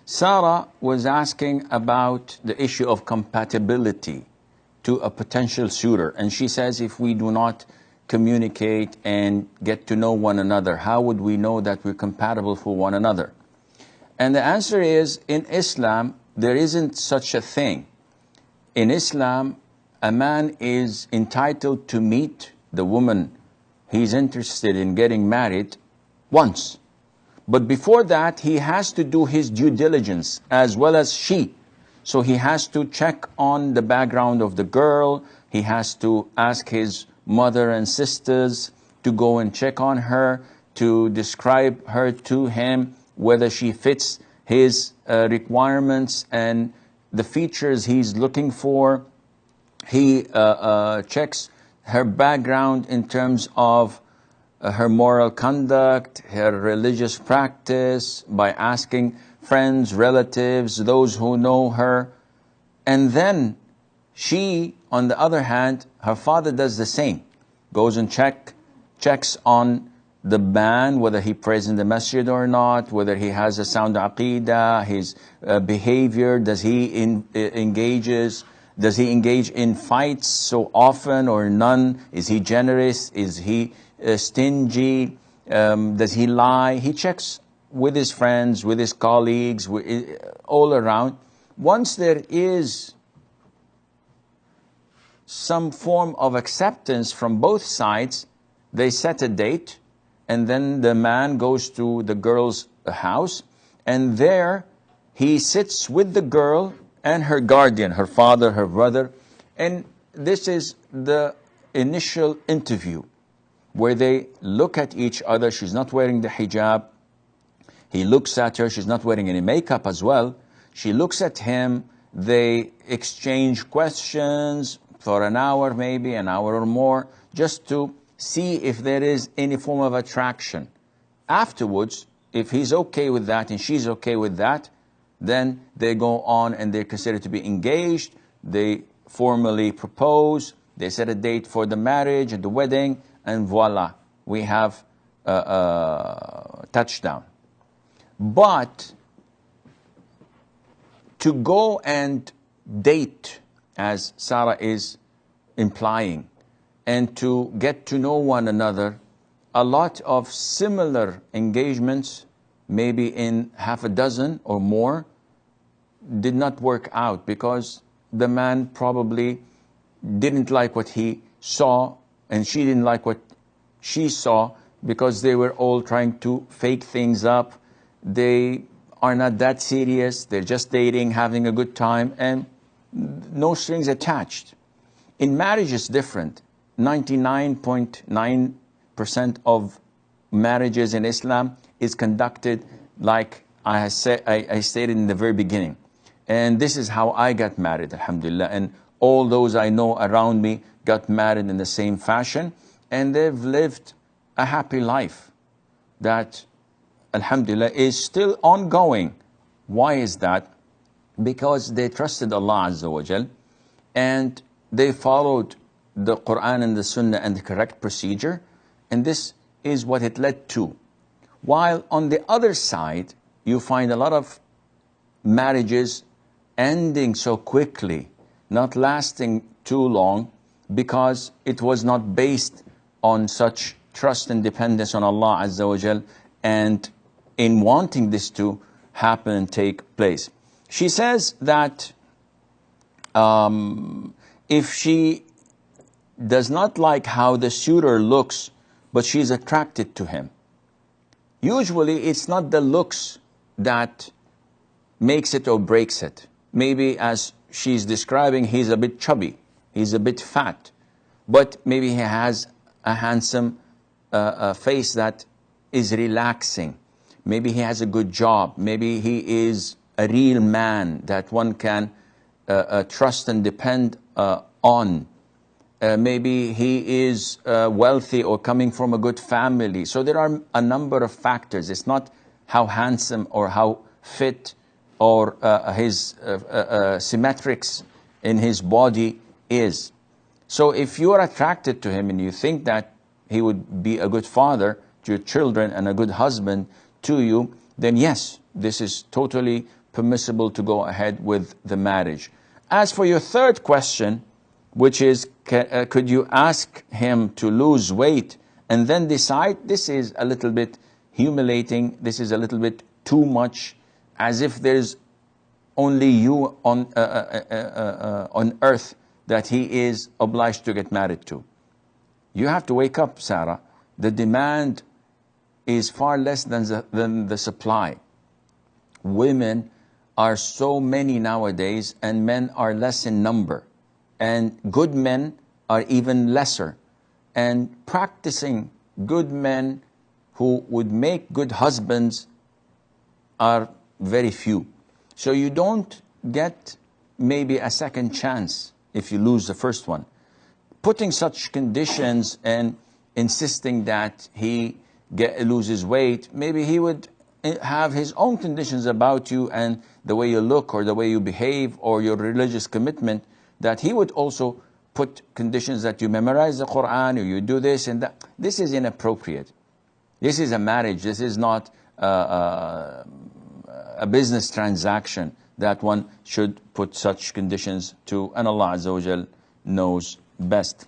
Sarah was asking about the issue of compatibility to a potential suitor. And she says, if we do not communicate and get to know one another, how would we know that we're compatible for one another? And the answer is, in Islam, there isn't such a thing. In Islam, a man is entitled to meet the woman he's interested in getting married once. But before that, he has to do his due diligence, as well as she. So he has to check on the background of the girl. He has to ask his mother and sisters to go and check on her, to describe her to him, whether she fits his requirements and the features he's looking for. He checks her background in terms of her moral conduct, her religious practice, by asking friends, relatives, those who know her. And then she, on the other hand, her father does the same. Goes and checks on the man, whether he prays in the masjid or not, whether he has a sound aqidah, his behavior, does he engage in fights so often or none? Is he generous? Is he stingy? Does he lie? He checks with his friends, with his colleagues, all around. Once there is some form of acceptance from both sides, they set a date, and then the man goes to the girl's house, and there he sits with the girl and her guardian, her father, her brother, and this is the initial interview, where they look at each other. She's not wearing the hijab. He looks at her. She's not wearing any makeup as well. She looks at him. They exchange questions for an hour, maybe an hour or more, just to see if there is any form of attraction. Afterwards, if he's okay with that and she's okay with that, then they go on and they're considered to be engaged. They formally propose. They set a date for the marriage and the wedding, and voila, we have a touchdown. But to go and date, as Sarah is implying, and to get to know one another, a lot of similar engagements, maybe in half a dozen or more, did not work out because the man probably didn't like what he saw and she didn't like what she saw, because they were all trying to fake things up. They are not that serious. They're just dating, having a good time, and no strings attached. In marriage, it's different. 99.9% of marriages in Islam is conducted like I stated in the very beginning. And this is how I got married, alhamdulillah. And all those I know around me got married in the same fashion, and they've lived a happy life that, alhamdulillah, is still ongoing. Why is that? Because they trusted Allah Azza wa Jal, and they followed the Quran and the Sunnah and the correct procedure, and this is what it led to. While on the other side, you find a lot of marriages ending so quickly, not lasting too long, because it was not based on such trust and dependence on Allah Azza wa Jal, and in wanting this to happen and take place. She says that if she does not like how the suitor looks, but she's attracted to him, usually it's not the looks that makes it or breaks it. Maybe, as she's describing, he's a bit chubby, he's a bit fat, but maybe he has a handsome face that is relaxing. Maybe he has a good job. Maybe he is a real man that one can trust and depend on. Maybe he is wealthy or coming from a good family. So there are a number of factors. It's not how handsome or how fit or his symmetrics in his body is. So if you are attracted to him and you think that he would be a good father to your children and a good husband to you, then yes, this is totally permissible to go ahead with the marriage. As for your third question, which is, could you ask him to lose weight and then decide? This is a little bit humiliating. This is a little bit too much, as if there's only you on earth that he is obliged to get married to. You have to wake up, Sarah. The demand is far less than the supply. Women are so many nowadays, and men are less in number. And good men are even lesser. And practicing good men who would make good husbands are very few. So you don't get maybe a second chance if you lose the first one. Putting such conditions and insisting that he loses weight, maybe he would have his own conditions about you and the way you look or the way you behave or your religious commitment, that he would also put conditions that you memorize the Quran or you do this and that. This is inappropriate. This is a marriage. This is not a business transaction that one should put such conditions to, and Allah Azza wa Jal knows best.